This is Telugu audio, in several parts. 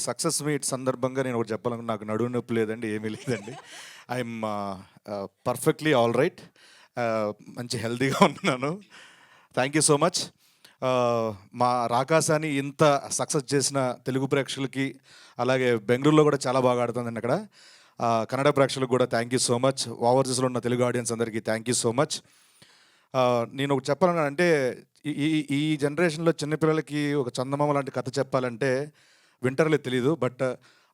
సక్సెస్ మీట్ సందర్భంగా నేను ఒకటి చెప్పాలనుకున్నా. నాకు నడుము నొప్పి లేదండి, ఏమీ లేదండి. I'm perfectly all right. మంచి హెల్తీగా ఉన్నాను. Thank you so much. మా రాకాసాని ఇంత సక్సెస్ చేసిన తెలుగు ప్రేక్షకులకి, అలాగే బెంగళూరులో కూడా చాలా బాగా ఆడుతుందండి అక్కడ. కన్నడ ప్రేక్షకులకు కూడా థ్యాంక్ యూ సో మచ్. ఓవర్సీస్లో ఉన్న తెలుగు ఆడియన్స్ అందరికీ థ్యాంక్ యూ సో మచ్. నేను ఒకటి చెప్పాలన్నా అంటే ఈ ఈ ఈ జనరేషన్లో చిన్నపిల్లలకి ఒక చందమామ లాంటి కథ చెప్పాలంటే వింటర్లే తెలీదు. బట్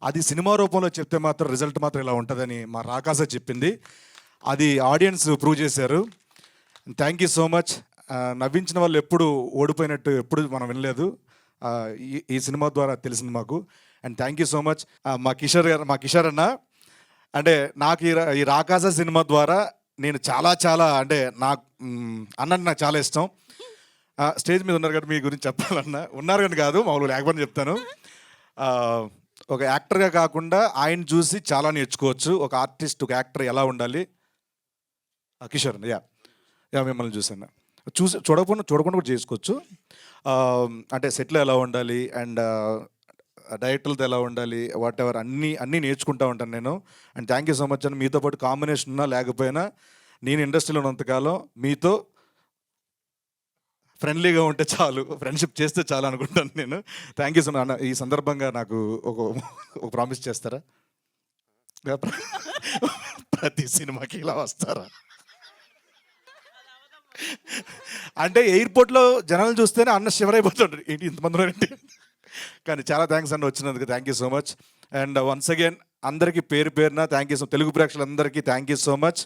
అది సినిమా రూపంలో చెప్తే మాత్రం రిజల్ట్ మాత్రం ఇలా ఉంటుందని మా రాకాస చెప్పింది. అది ఆడియన్స్ ప్రూవ్ చేశారు. Thank you so much. నవ్వించిన వాళ్ళు ఎప్పుడు ఓడిపోయినట్టు ఎప్పుడు మనం వినలేదు. ఈ సినిమా ద్వారా తెలిసింది మాకు. And thank you so much మా కిషోర్ అన్న. అంటే నాకు ఈ రాకాస సినిమా ద్వారా నేను చాలా అంటే నాకు అన్నంటే నాకు చాలా ఇష్టం. స్టేజ్ మీద ఉన్నారు కాబట్టి మీ గురించి చెప్పాలన్నా, ఉన్నారు కానీ కాదు మామూలు లేకపోతే చెప్తాను. ఒక యాక్టర్గా కాకుండా ఆయన చూసి చాలా నేర్చుకోవచ్చు. ఒక ఆర్టిస్ట్, ఒక యాక్టర్ ఎలా ఉండాలి. కిషోర్ యా మిమ్మల్ని చూసాను. చూడకుండా కూడా చేసుకోవచ్చు. అంటే సెట్లో ఎలా ఉండాలి అండ్ డైరెక్టర్లతో ఎలా ఉండాలి, వాట్ ఎవర్ అన్నీ నేర్చుకుంటూ ఉంటాను నేను. And thank you so much అని. మీతో పాటు కాంబినేషన్ ఉన్నా లేకపోయినా నేను ఇండస్ట్రీలో ఉన్నంతకాలం మీతో ఫ్రెండ్లీగా ఉంటే చాలు, ఫ్రెండ్షిప్ చేస్తే చాలు అనుకుంటాను నేను. Thank you so much. ఈ సందర్భంగా నాకు ఒక ప్రామిస్ చేస్తారా? ప్రతి సినిమాకి ఇలా వస్తారా? అంటే ఎయిర్పోర్ట్లో జనాలను చూస్తేనే అన్న శివరైపోతుంటారు, ఏంటి ఇంతమంది ఏంటి. కానీ చాలా థ్యాంక్స్ అన్న వచ్చినందుకు. Thank you so much. And once again అందరికీ పేరు పేరున థ్యాంక్ యూ సో. తెలుగు ప్రేక్షకులందరికీ థ్యాంక్ యూ సో మచ్.